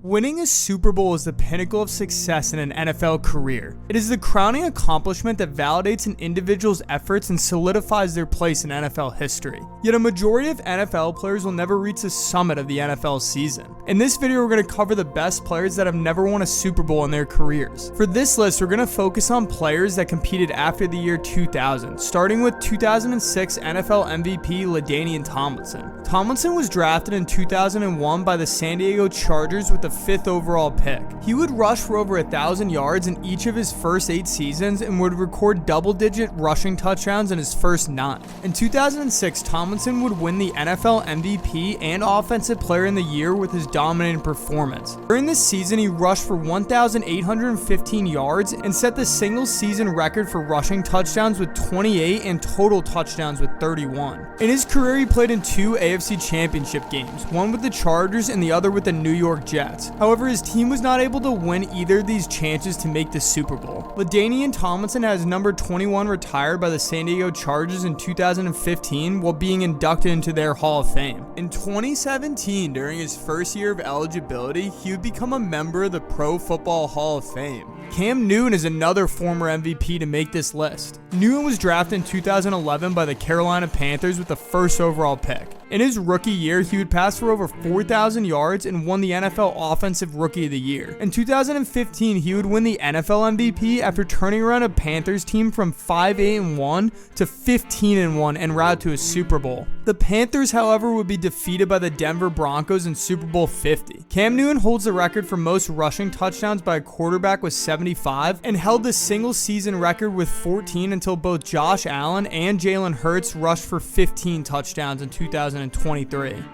Winning a Super Bowl is the pinnacle of success in an NFL career. It is the crowning accomplishment that validates an individual's efforts and solidifies their place in NFL history. Yet a majority of NFL players will never reach the summit of the NFL season. In this video, we're going to cover the best players that have never won a Super Bowl in their careers. For this list, we're going to focus on players that competed after the year 2000, starting with 2006 NFL MVP LaDainian Tomlinson. Tomlinson was drafted in 2001 by the San Diego Chargers with the 5th overall pick. He would rush for over 1,000 yards in each of his first 8 seasons and would record double-digit rushing touchdowns in his first 9. In 2006, Tomlinson would win the NFL MVP and Offensive Player in the Year with his dominating performance. During this season, he rushed for 1,815 yards and set the single-season record for rushing touchdowns with 28 and total touchdowns with 31. In his career, he played in 2 AFC Championship games, one with the Chargers and the other with the New York Jets. However, his team was not able to win either of these chances to make the Super Bowl. LaDainian Tomlinson has number 21 retired by the San Diego Chargers in 2015 while being inducted into their Hall of Fame. In 2017, during his first year of eligibility, he would become a member of the Pro Football Hall of Fame. Cam Newton is another former MVP to make this list. Newton was drafted in 2011 by the Carolina Panthers with the 1st overall pick. In his rookie year, he would pass for over 4,000 yards and won the NFL Offensive Rookie of the Year. In 2015, he would win the NFL MVP after turning around a Panthers team from 5-8-1 to 15-1 en route to a Super Bowl. The Panthers, however, would be defeated by the Denver Broncos in Super Bowl 50. Cam Newton holds the record for most rushing touchdowns by a quarterback with 75 and held the single-season record with 14 until both Josh Allen and Jalen Hurts rushed for 15 touchdowns in 2023.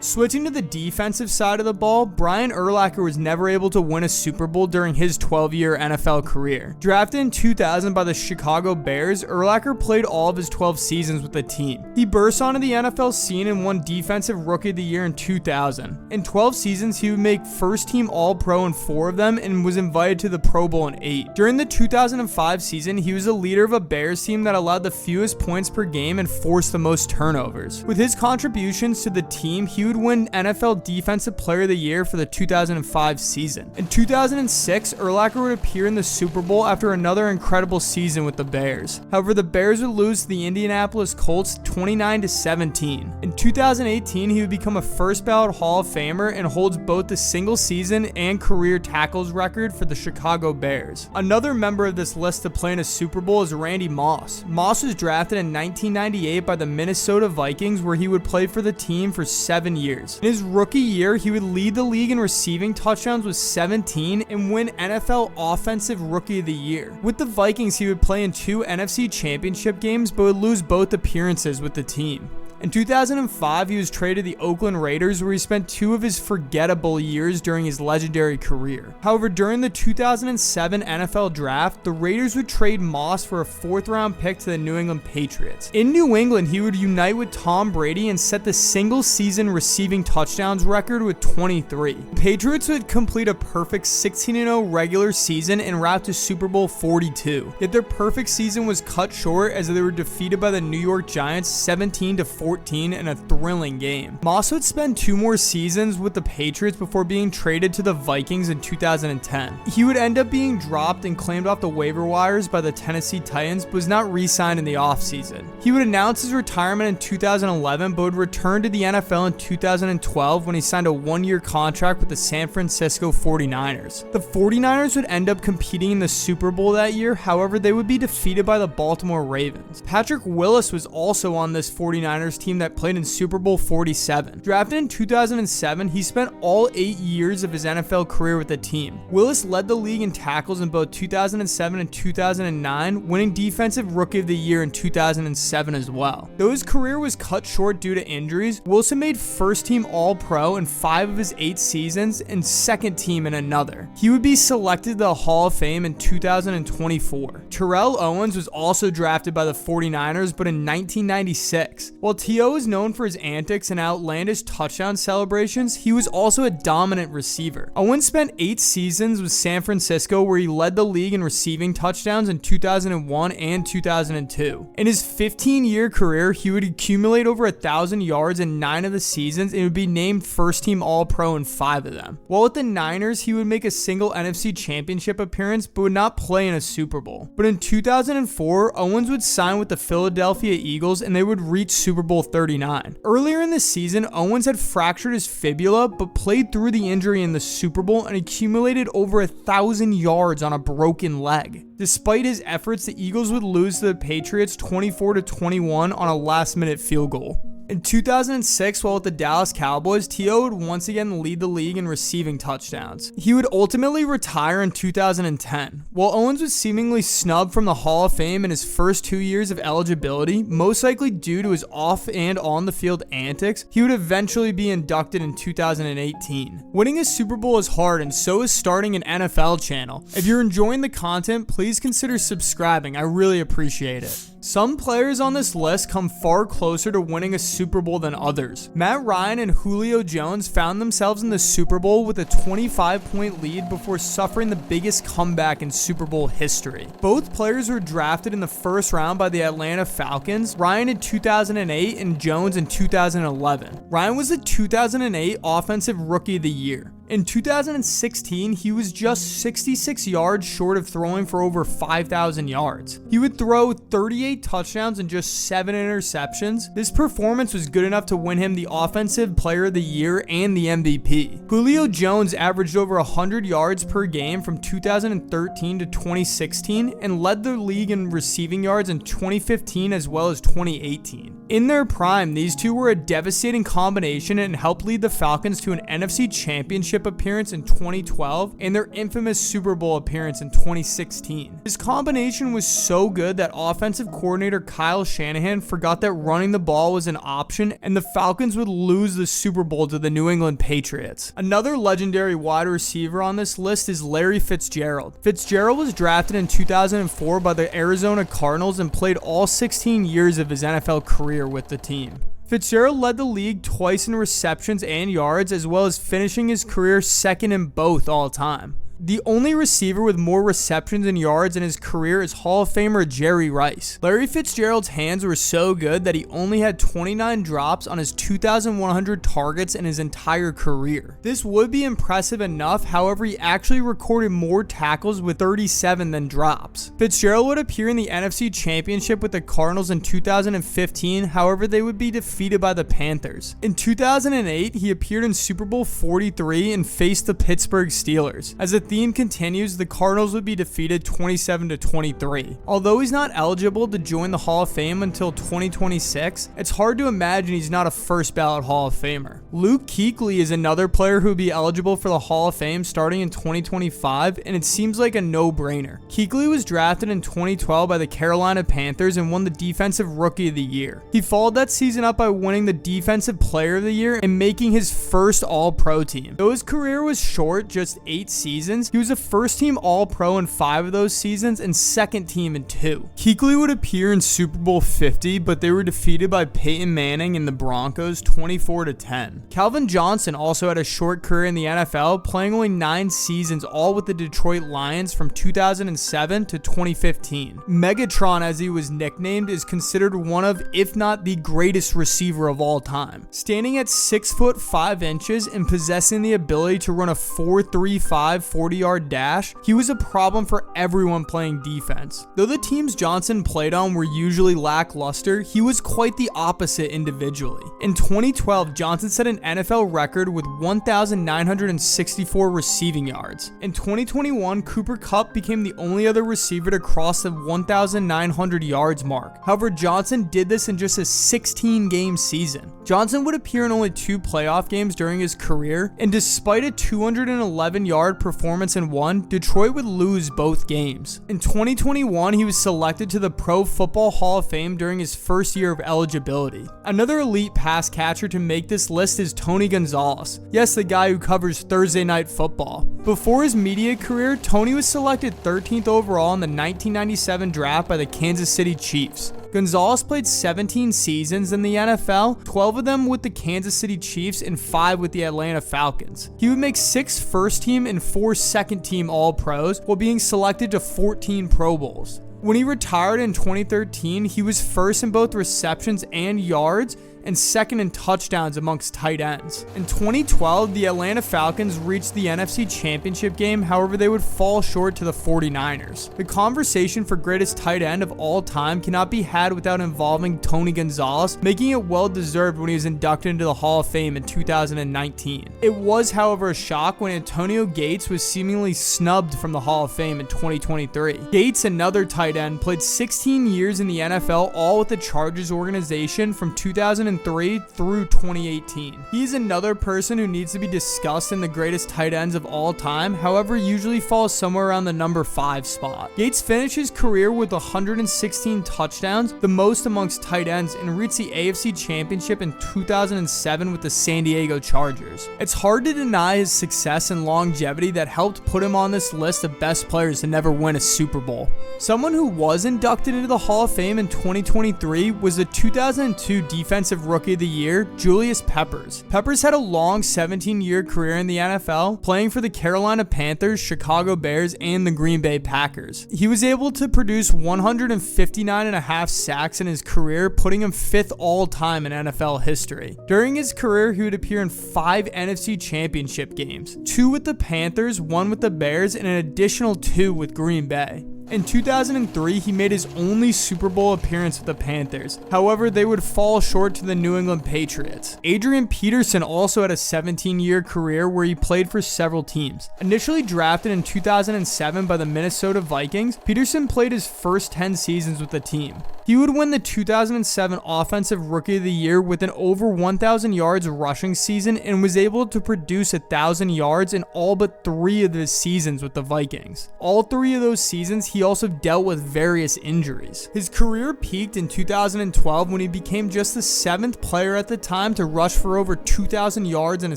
Switching to the defensive side of the ball, Brian Urlacher was never able to win a Super Bowl during his 12-year NFL career. Drafted in 2000 by the Chicago Bears, Urlacher played all of his 12 seasons with the team. He burst onto the NFL scene and won Defensive Rookie of the Year in 2000. In 12 seasons, he would make first-team All-Pro in 4 of them and was invited to the Pro Bowl in 8. During the 2005 season, he was the leader of a Bears team that allowed the fewest points per game and forced the most turnovers. With his contributions to the team, he would win NFL Defensive Player of the Year for the 2005 season. In 2006, Urlacher would appear in the Super Bowl after another incredible season with the Bears. However, the Bears would lose to the Indianapolis Colts 29-17. In 2018, he would become a first-ballot Hall of Famer and holds both the single-season and career tackles record for the Chicago Bears. Another member of this list to play in a Super Bowl is Randy Moss. Moss was drafted in 1998 by the Minnesota Vikings, where he would play for the team for 7 years. In his rookie year, he would lead the league in receiving touchdowns with 17 and win NFL Offensive Rookie of the Year. With the Vikings, he would play in 2 NFC Championship games, but would lose both appearances with the team. In 2005, he was traded to the Oakland Raiders, where he spent 2 of his forgettable years during his legendary career. However, during the 2007 NFL Draft, the Raiders would trade Moss for a 4th-round pick to the New England Patriots. In New England, he would unite with Tom Brady and set the single-season receiving touchdowns record with 23. The Patriots would complete a perfect 16-0 regular season en route to Super Bowl 42. Yet their perfect season was cut short as they were defeated by the New York Giants 17-14 in a thrilling game. Moss would spend 2 more seasons with the Patriots before being traded to the Vikings in 2010. He would end up being dropped and claimed off the waiver wires by the Tennessee Titans, but was not re-signed in the offseason. He would announce his retirement in 2011, but would return to the NFL in 2012 when he signed a 1-year contract with the San Francisco 49ers. The 49ers would end up competing in the Super Bowl that year, however, they would be defeated by the Baltimore Ravens. Patrick Willis was also on this 49ers team that played in Super Bowl 47. Drafted in 2007, he spent all 8 years of his NFL career with the team. Willis led the league in tackles in both 2007 and 2009, winning Defensive Rookie of the Year in 2007 as well. Though his career was cut short due to injuries, Wilson made first-team All-Pro in 5 of his 8 seasons and second-team in another. He would be selected to the Hall of Fame in 2024. Terrell Owens was also drafted by the 49ers, but in 1996. While T.O. is known for his antics and outlandish touchdown celebrations. He was also a dominant receiver. Owens spent 8 seasons with San Francisco where he led the league in receiving touchdowns in 2001 and 2002. In his 15-year career, he would accumulate over 1,000 yards in 9 of the seasons and would be named first-team All-Pro in 5 of them. While with the Niners, he would make a single NFC Championship appearance but would not play in a Super Bowl. But in 2004, Owens would sign with the Philadelphia Eagles and they would reach Super Bowl 39. Earlier in the season, Owens had fractured his fibula but played through the injury in the Super Bowl and accumulated over 1,000 yards on a broken leg. Despite his efforts, the Eagles would lose to the Patriots 24-21 on a last-minute field goal. In 2006, while with the Dallas Cowboys, T.O. would once again lead the league in receiving touchdowns. He would ultimately retire in 2010. While Owens was seemingly snubbed from the Hall of Fame in his first 2 years of eligibility, most likely due to his off and on the field antics, he would eventually be inducted in 2018. Winning a Super Bowl is hard, and so is starting an NFL channel. If you're enjoying the content, please consider subscribing. I really appreciate it. Some players on this list come far closer to winning a Super Bowl than others. Matt Ryan and Julio Jones found themselves in the Super Bowl with a 25-point lead before suffering the biggest comeback in Super Bowl history. Both players were drafted in the first round by the Atlanta Falcons, Ryan in 2008 and Jones in 2011. Ryan was the 2008 Offensive Rookie of the Year. In 2016, he was just 66 yards short of throwing for over 5,000 yards. He would throw 38 touchdowns and just 7 interceptions. This performance was good enough to win him the Offensive Player of the Year and the MVP. Julio Jones averaged over 100 yards per game from 2013 to 2016 and led the league in receiving yards in 2015 as well as 2018. In their prime, these two were a devastating combination and helped lead the Falcons to an NFC Championship appearance in 2012 and their infamous Super Bowl appearance in 2016. This combination was so good that offensive coordinator Kyle Shanahan forgot that running the ball was an option and the Falcons would lose the Super Bowl to the New England Patriots. Another legendary wide receiver on this list is Larry Fitzgerald. Fitzgerald was drafted in 2004 by the Arizona Cardinals and played all 16 years of his NFL career with the team. Fitzgerald led the league twice in receptions and yards, as well as finishing his career second in both all time. The only receiver with more receptions and yards in his career is Hall of Famer Jerry Rice. Larry Fitzgerald's hands were so good that he only had 29 drops on his 2,100 targets in his entire career. This would be impressive enough, however, he actually recorded more tackles with 37 than drops. Fitzgerald would appear in the NFC Championship with the Cardinals in 2015, however, they would be defeated by the Panthers. In 2008, he appeared in Super Bowl 43 and faced the Pittsburgh Steelers. As the theme continues, the Cardinals would be defeated 27-23. Although he's not eligible to join the Hall of Fame until 2026, it's hard to imagine he's not a first ballot Hall of Famer. Luke Kuechly is another player who would be eligible for the Hall of Fame starting in 2025, and it seems like a no-brainer. Kuechly was drafted in 2012 by the Carolina Panthers and won the Defensive Rookie of the Year. He followed that season up by winning the Defensive Player of the Year and making his first All-Pro team. Though his career was short, just 8 seasons, he was a first-team All-Pro in 5 of those seasons and second-team in 2. Kuechly would appear in Super Bowl 50, but they were defeated by Peyton Manning and the Broncos 24-10. Calvin Johnson also had a short career in the NFL, playing only 9 seasons, all with the Detroit Lions from 2007 to 2015. Megatron, as he was nicknamed, is considered one of, if not the greatest receiver of all time. Standing at 6 foot 5 inches and possessing the ability to run a 4.35 40-yard dash, he was a problem for everyone playing defense. Though the teams Johnson played on were usually lackluster, he was quite the opposite individually. In 2012, Johnson set an NFL record with 1,964 receiving yards. In 2021, Cooper Kupp became the only other receiver to cross the 1,900 yards mark. However, Johnson did this in just a 16-game season. Johnson would appear in only 2 playoff games during his career, and despite a 211-yard performance in one, Detroit would lose both games. In 2021, he was selected to the Pro Football Hall of Fame during his first year of eligibility. Another elite pass catcher to make this list is Tony Gonzalez. Yes, the guy who covers Thursday Night Football. Before his media career, Tony was selected 13th overall in the 1997 draft by the Kansas City Chiefs. Gonzalez played 17 seasons in the NFL, 12 of them with the Kansas City Chiefs and 5 with the Atlanta Falcons. He would make 6 first-team and 4 second-team All-Pros while being selected to 14 Pro Bowls. When he retired in 2013, he was first in both receptions and yards, and second in touchdowns amongst tight ends. In 2012, the Atlanta Falcons reached the NFC Championship game, however they would fall short to the 49ers. The conversation for greatest tight end of all time cannot be had without involving Tony Gonzalez, making it well deserved when he was inducted into the Hall of Fame in 2019. It was, however, a shock when Antonio Gates was seemingly snubbed from the Hall of Fame in 2023. Gates, another tight end, played 16 years in the NFL, all with the Chargers organization from 2003 through 2018. He's another person who needs to be discussed in the greatest tight ends of all time, however usually falls somewhere around the number 5 spot. Gates finished his career with 116 touchdowns, the most amongst tight ends, and reached the AFC Championship in 2007 with the San Diego Chargers. It's hard to deny his success and longevity that helped put him on this list of best players to never win a Super Bowl. Someone who was inducted into the Hall of Fame in 2023 was the 2002 Defensive Rookie of the Year, Julius Peppers. Peppers had a long 17-year career in the NFL, playing for the Carolina Panthers, Chicago Bears, and the Green Bay Packers. He was able to produce 159.5 sacks in his career, putting him 5th all-time in NFL history. During his career, he would appear in 5 NFC Championship games, 2 with the Panthers, 1 with the Bears, and an additional 2 with Green Bay. In 2003, he made his only Super Bowl appearance with the Panthers. However, they would fall short to the New England Patriots. Adrian Peterson also had a 17-year career where he played for several teams. Initially drafted in 2007 by the Minnesota Vikings, Peterson played his first 10 seasons with the team. He would win the 2007 Offensive Rookie of the Year with an over 1,000 yards rushing season and was able to produce 1,000 yards in all but 3 of his seasons with the Vikings. All 3 of those seasons, he also dealt with various injuries. His career peaked in 2012 when he became just the 7th player at the time to rush for over 2,000 yards in a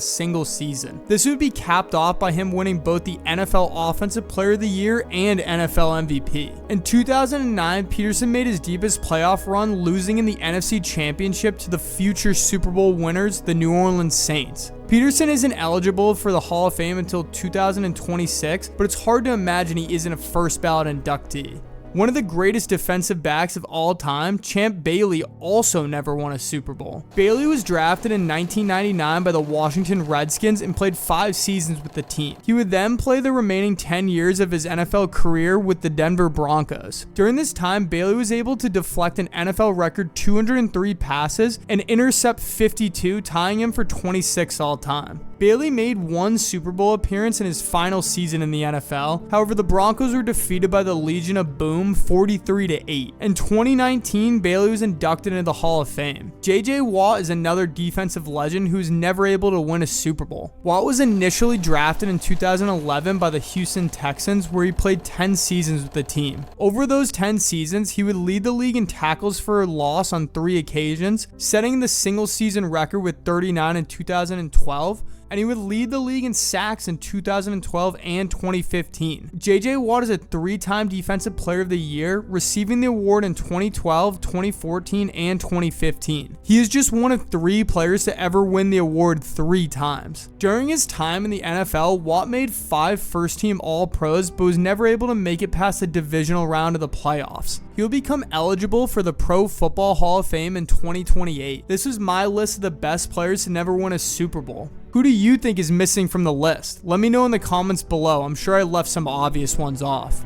single season. This would be capped off by him winning both the NFL Offensive Player of the Year and NFL MVP. In 2009, Peterson made his deepest playoff run, losing in the NFC Championship to the future Super Bowl winners, the New Orleans Saints. Peterson isn't eligible for the Hall of Fame until 2026, but it's hard to imagine he isn't a first ballot inductee. One of the greatest defensive backs of all time, Champ Bailey, also never won a Super Bowl. Bailey was drafted in 1999 by the Washington Redskins and played 5 seasons with the team. He would then play the remaining 10 years of his NFL career with the Denver Broncos. During this time, Bailey was able to deflect an NFL record 203 passes and intercept 52, tying him for 26 all-time. Bailey made 1 Super Bowl appearance in his final season in the NFL. However, the Broncos were defeated by the Legion of Boom 43-8. In 2019, Bailey was inducted into the Hall of Fame. J.J. Watt is another defensive legend who was never able to win a Super Bowl. Watt was initially drafted in 2011 by the Houston Texans, where he played 10 seasons with the team. Over those 10 seasons, he would lead the league in tackles for loss on 3 occasions, setting the single-season record with 39 in 2012, and he would lead the league in sacks in 2012 and 2015. J.J. Watt is a 3-time Defensive Player of the Year, receiving the award in 2012, 2014, and 2015. He is just one of 3 players to ever win the award 3 times. During his time in the NFL, Watt made 5 first-team All-Pros, but was never able to make it past the divisional round of the playoffs. He will become eligible for the Pro Football Hall of Fame in 2028. This is my list of the best players to never win a Super Bowl. Who do you think is missing from the list? Let me know in the comments below. I'm sure I left some obvious ones off.